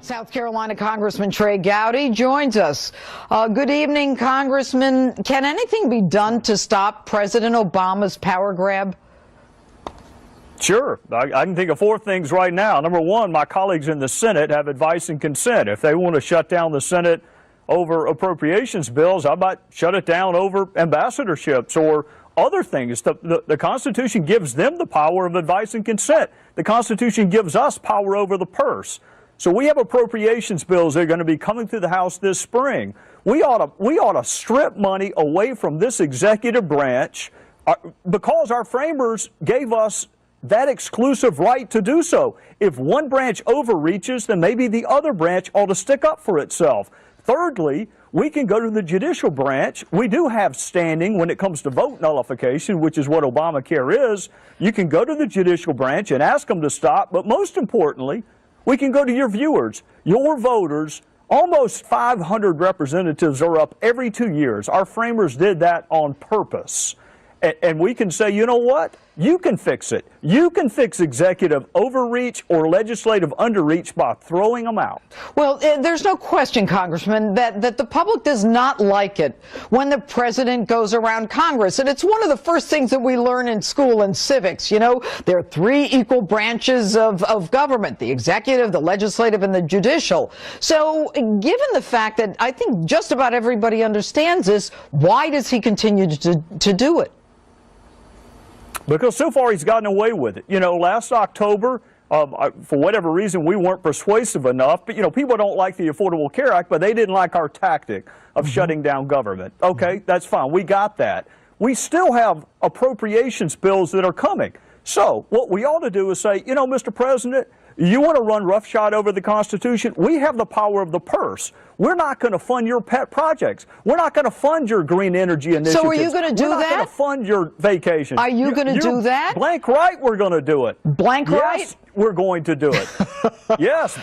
South Carolina Congressman Trey Gowdy joins us. Good evening, Congressman. Can anything be done to stop President Obama's power grab? Sure. I can think of 4 things right now. Number one, my colleagues in the Senate have advice and consent. If they want to shut down the Senate over appropriations bills, I might shut it down over ambassadorships or other things. The Constitution gives them the power of advice and consent. The Constitution gives us power over the purse. So we have appropriations bills that are going to be coming through the House this spring. We ought to strip money away from this executive branch because our framers gave us that exclusive right to do so. If one branch overreaches, then maybe the other branch ought to stick up for itself. Thirdly, we can go to the judicial branch. We do have standing when it comes to vote nullification, which is what Obamacare is. You can go to the judicial branch and ask them to stop, but most importantly, we can go to your viewers, your voters. Almost 500 representatives are up every 2 years. Our framers did that on purpose. And we can say, you know what? You can fix it. You can fix executive overreach or legislative underreach by throwing them out. Well, there's no question, Congressman, that the public does not like it when the president goes around Congress. And it's one of the first things that we learn in school in civics. You know, there are 3 equal branches of government, the executive, the legislative, and the judicial. So given the fact that I think just about everybody understands this, why does he continue to do it? Because so far he's gotten away with it. You know, last October, for whatever reason, we weren't persuasive enough. But, you know, people don't like the Affordable Care Act, but they didn't like our tactic of shutting down government. Okay, that's fine. We got that. We still have appropriations bills that are coming. So what we ought to do is say, you know, Mr. President, you want to run roughshod over the Constitution? We have the power of the purse. We're not going to fund your pet projects. We're not going to fund your green energy initiatives. So are you going to do that? We're not going to fund your vacation. Are you going to do that? Blank right, we're going to do it. Blank right? Yes, we're going to do it. Yes,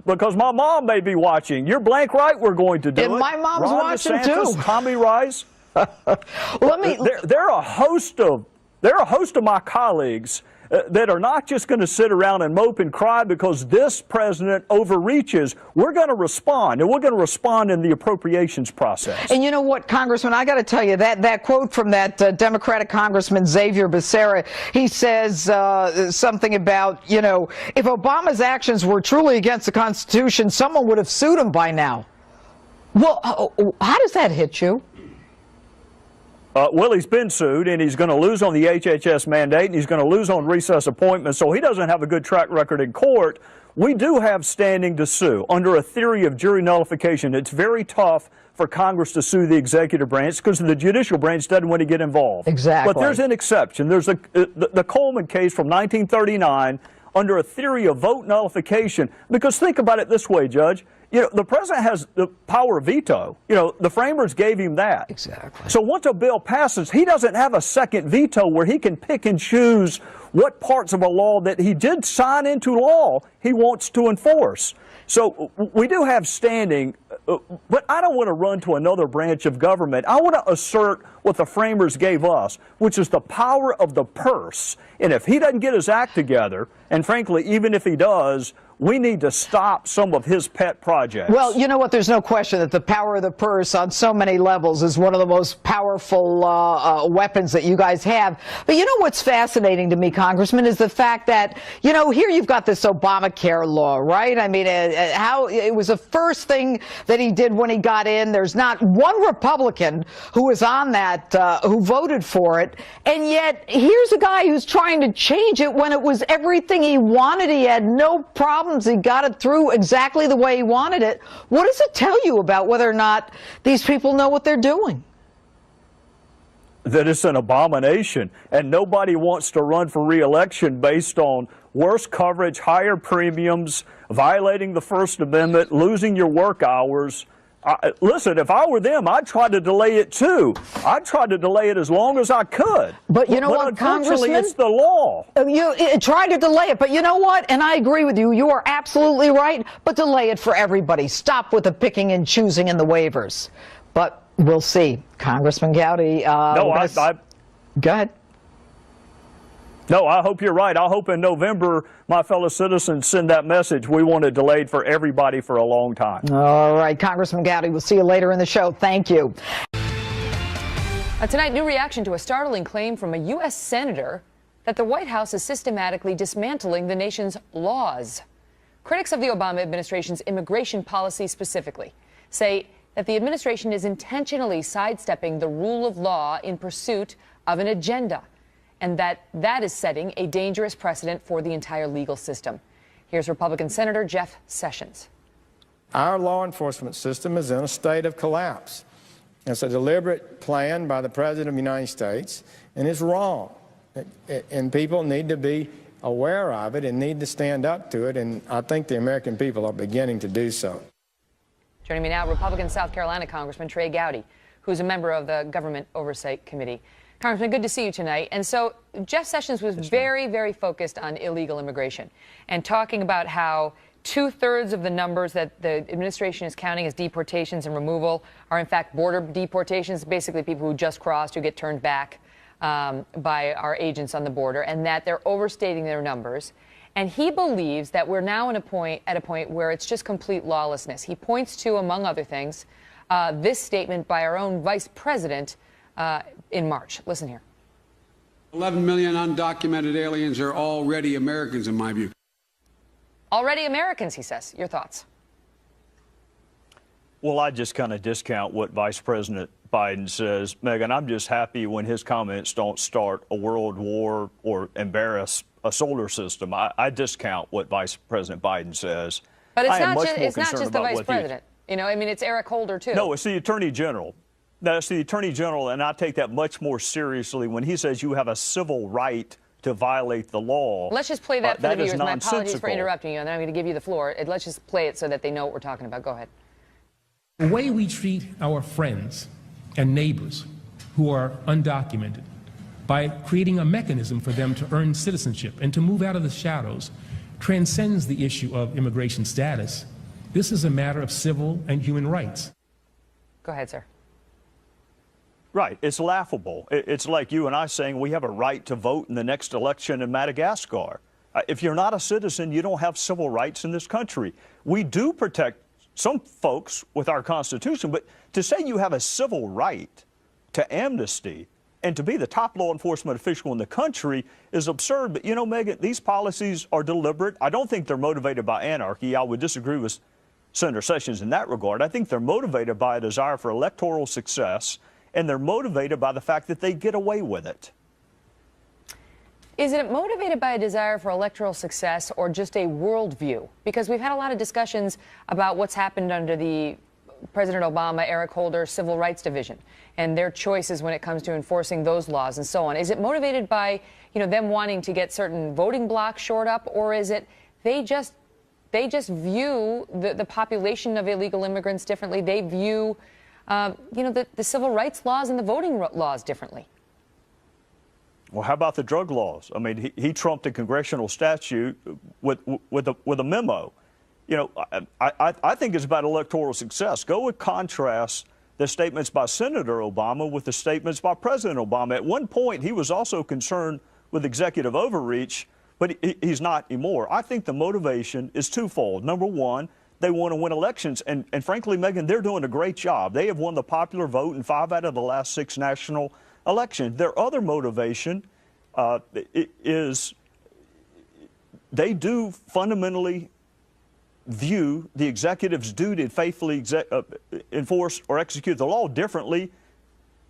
because my mom may be watching. You're blank right, we're going to do it. And my mom's Ron watching DeSantis, too. Tommy Rice. There are a host of my colleagues that are not just going to sit around and mope and cry because this president overreaches. We're going to respond, and we're going to respond in the appropriations process. And you know what, Congressman, I got to tell you, that quote from that Democratic Congressman Xavier Becerra, he says something about, you know, if Obama's actions were truly against the Constitution, someone would have sued him by now. Well, how does that hit you? Well, he's been sued, and he's going to lose on the HHS mandate, and he's going to lose on recess appointments, so he doesn't have a good track record in court. We do have standing to sue. Under a theory of jury nullification, it's very tough for Congress to sue the executive branch because the judicial branch doesn't want to get involved. Exactly. But there's an exception. There's the Coleman case from 1939 under a theory of vote nullification, because think about it this way, Judge. You know, the president has the power of veto. You know, the framers gave him that. Exactly. So once a bill passes, he doesn't have a second veto where he can pick and choose what parts of a law that he did sign into law he wants to enforce. So we do have standing, but I don't want to run to another branch of government. I want to assert what the framers gave us, which is the power of the purse. And if he doesn't get his act together, and frankly, even if he does, we need to stop some of his pet projects. Well, you know what? There's no question that the power of the purse on so many levels is one of the most powerful weapons that you guys have. But you know what's fascinating to me, Congressman, is the fact that, you know, here you've got this Obamacare law, right? I mean, how it was the first thing that he did when he got in. There's not one Republican who was on that, who voted for it. And yet here's a guy who's trying to change it when it was everything he wanted. He had no problem. He got it through exactly the way he wanted it. What does it tell you about whether or not these people know what they're doing? That it's an abomination, and nobody wants to run for re-election based on worse coverage, higher premiums, violating the First Amendment, losing your work hours. Listen, if I were them, I'd try to delay it too. I'd try to delay it as long as I could. But you know what, Congressman? It's the law. You try to delay it, but you know what? And I agree with you. You are absolutely right. But delay it for everybody. Stop with the picking and choosing and the waivers. But we'll see. Congressman Gowdy. No, go ahead. No, I hope you're right. I hope in November my fellow citizens send that message. We want it delayed for everybody for a long time. All right, Congressman Gowdy, we'll see you later in the show. Thank you. Tonight, new reaction to a startling claim from a U.S. senator that the White House is systematically dismantling the nation's laws. Critics of the Obama administration's immigration policy specifically say that the administration is intentionally sidestepping the rule of law in pursuit of an agenda, and that is setting a dangerous precedent for the entire legal system. Here's Republican Senator Jeff Sessions. Our law enforcement system is in a state of collapse. It's a deliberate plan by the President of the United States, and it's wrong. And people need to be aware of it and need to stand up to it, and I think the American people are beginning to do so. Joining me now, Republican South Carolina Congressman Trey Gowdy, who's a member of the Government Oversight Committee. Congressman, good to see you tonight. And so Jeff Sessions was very, very focused on illegal immigration and talking about how 2/3 of the numbers that the administration is counting as deportations and removal are in fact border deportations, basically people who just crossed, who get turned back by our agents on the border, and that they're overstating their numbers. And he believes that we're now at a point where it's just complete lawlessness. He points to, among other things, this statement by our own vice president in March. Listen here. 11 million undocumented aliens are already Americans, in my view. Already Americans, he says. Your thoughts? Well, I just kind of discount what Vice President Biden says. Megyn, I'm just happy when his comments don't start a world war or embarrass a solar system. I discount what Vice President Biden says. But it's not just the Vice President. You know, I mean, it's Eric Holder, too. No, it's the Attorney General. That's the Attorney General, and I take that much more seriously when he says you have a civil right to violate the law. Let's just play that for the viewers. My apologies for nonsensical. interrupting you, and then I'm going to give you the floor. Let's just play it so that they know what we're talking about. Go ahead. The way we treat our friends and neighbors who are undocumented by creating a mechanism for them to earn citizenship and to move out of the shadows transcends the issue of immigration status. This is a matter of civil and human rights. Go ahead, sir. Right. It's laughable. It's like you and I saying we have a right to vote in the next election in Madagascar. If you're not a citizen, you don't have civil rights in this country. We do protect some folks with our Constitution, but to say you have a civil right to amnesty and to be the top law enforcement official in the country is absurd. But, you know, Megyn, these policies are deliberate. I don't think they're motivated by anarchy. I would disagree with Senator Sessions in that regard. I think they're motivated by a desire for electoral success, and they're motivated by the fact that they get away with it. Is it motivated by a desire for electoral success or just a worldview? Because we've had a lot of discussions about what's happened under the President Obama, Eric Holder Civil Rights Division and their choices when it comes to enforcing those laws and so on. Is it motivated by, them wanting to get certain voting blocks shored up, or is it they just view the population of illegal immigrants differently? They view the civil rights laws and the voting laws differently. Well, how about the drug laws? I mean, he trumped a congressional statute with a memo. I think it's about electoral success. Go and contrast the statements by Senator Obama with the statements by President Obama. At one point, he was also concerned with executive overreach, but he's not anymore. I think the motivation is twofold. Number one, they want to win elections. And frankly, Megyn, they're doing a great job. They have won the popular vote in 5 out of the last 6 national elections. Their other motivation is they do fundamentally view the executive's duty to faithfully enforce or execute the law differently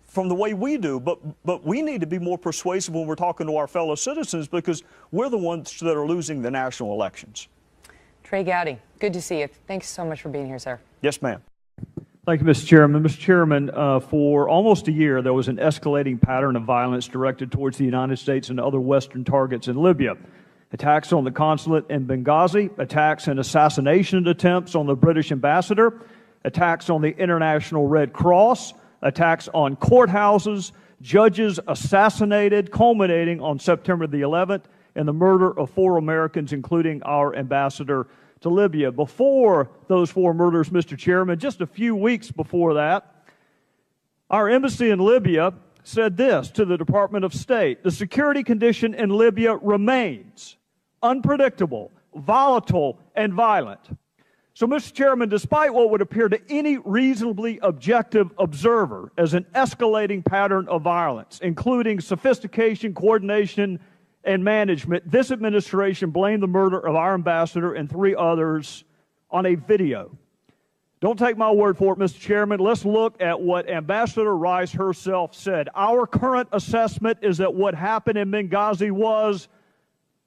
from the way we do. But we need to be more persuasive when we're talking to our fellow citizens, because we're the ones that are losing the national elections. Trey Gowdy, good to see you. Thanks so much for being here, sir. Yes, ma'am. Thank you, Mr. Chairman. Mr. Chairman, for almost a year, there was an escalating pattern of violence directed towards the United States and other Western targets in Libya. Attacks on the consulate in Benghazi, attacks and assassination attempts on the British ambassador, attacks on the International Red Cross, attacks on courthouses, judges assassinated, culminating on September the 11th in the murder of 4 Americans, including our ambassador to Libya. Before those 4 murders, Mr. Chairman, just a few weeks before that, our embassy in Libya said this to the Department of State: the security condition in Libya remains unpredictable, volatile, and violent. So, Mr. Chairman, despite what would appear to any reasonably objective observer as an escalating pattern of violence, including sophistication, coordination, and management, this administration blamed the murder of our ambassador and 3 others on a video. Don't take my word for it, Mr. Chairman. Let's look at what Ambassador Rice herself said. Our current assessment is that what happened in Benghazi was,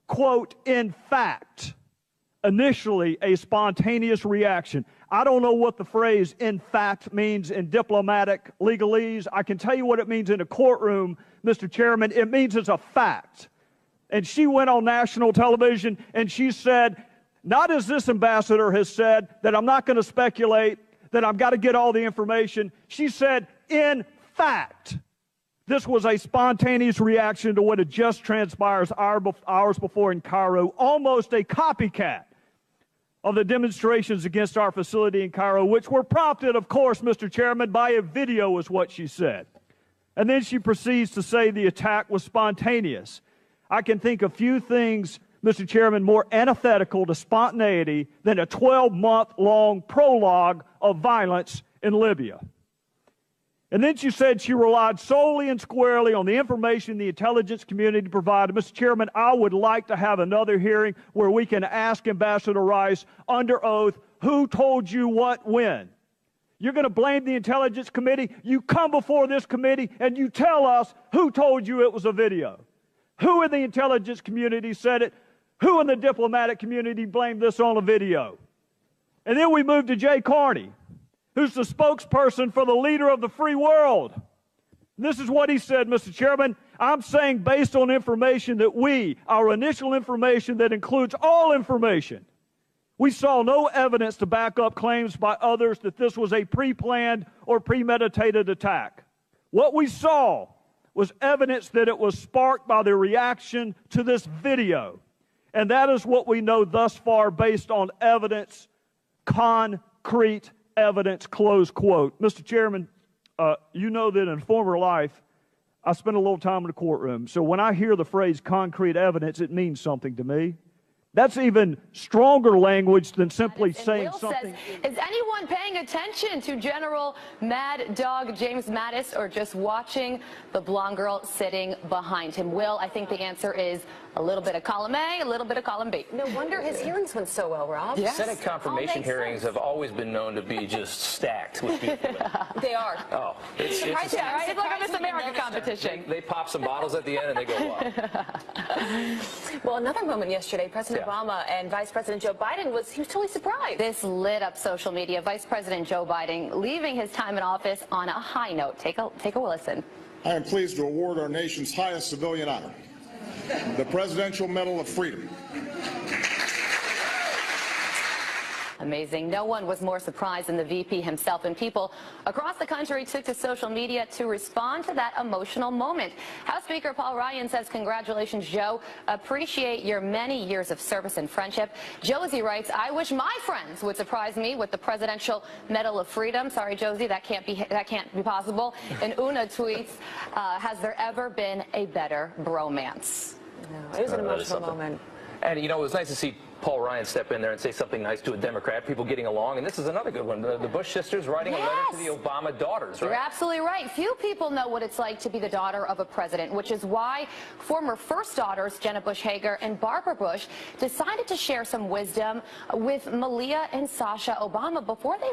quote, in fact, initially a spontaneous reaction. I don't know what the phrase in fact means in diplomatic legalese. I can tell you what it means in a courtroom, Mr. Chairman. It means it's a fact. And she went on national television and she said, not as this ambassador has said, that I'm not going to speculate, that I've got to get all the information. She said, in fact, this was a spontaneous reaction to what had just transpired hours before in Cairo, almost a copycat of the demonstrations against our facility in Cairo, which were prompted, of course, Mr. Chairman, by a video, is what she said. And then she proceeds to say the attack was spontaneous. I can think of few things, Mr. Chairman, more antithetical to spontaneity than a 12-month-long prologue of violence in Libya. And then she said she relied solely and squarely on the information the intelligence community provided. Mr. Chairman, I would like to have another hearing where we can ask Ambassador Rice under oath, who told you what when? You're going to blame the intelligence committee? You come before this committee and you tell us who told you it was a video. Who in the intelligence community said it? Who in the diplomatic community blamed this on a video? And then we move to Jay Carney, who's the spokesperson for the leader of the free world. This is what he said, Mr. Chairman. I'm saying based on information that our initial information that includes all information, we saw no evidence to back up claims by others that this was a pre-planned or premeditated attack. What we saw was evidence that it was sparked by the reaction to this video. And that is what we know thus far based on evidence, concrete evidence, close quote. Mr. Chairman, you know that in former life, I spent a little time in the courtroom. So when I hear the phrase concrete evidence, it means something to me. That's even stronger language than simply saying something. Says, is anyone paying attention to General Mad Dog James Mattis or just watching the blonde girl sitting behind him? Will, I think the answer is a little bit of column A, a little bit of column B. No wonder his hearings went so well, Rob. Yes. Senate confirmation hearings have always been known to be just stacked with people. They are. Oh, it's Right, it's like a Miss America competition. They pop some bottles at the end and they go, wow. Well, another moment yesterday, President Obama and Vice President Joe Biden he was totally surprised. This lit up social media. Vice President Joe Biden leaving his time in office on a high note. Take a listen. I am pleased to award our nation's highest civilian honor, the Presidential Medal of Freedom. Amazing. No one was more surprised than the VP himself, and people across the country took to social media to respond to that emotional moment. House Speaker Paul Ryan says, congratulations, Joe. Appreciate your many years of service and friendship. Josie writes, I wish my friends would surprise me with the Presidential Medal of Freedom. Sorry, Josie, that can't be possible. And Una tweets, has there ever been a better bromance? No, it was an emotional moment. And, you know, it was nice to see Paul Ryan step in there and say something nice to a Democrat, people getting along. And this is another good one. The Bush sisters writing a letter to the Obama daughters, right? You're absolutely right. Few people know what it's like to be the daughter of a president, which is why former first daughters, Jenna Bush Hager and Barbara Bush, decided to share some wisdom with Malia and Sasha Obama before they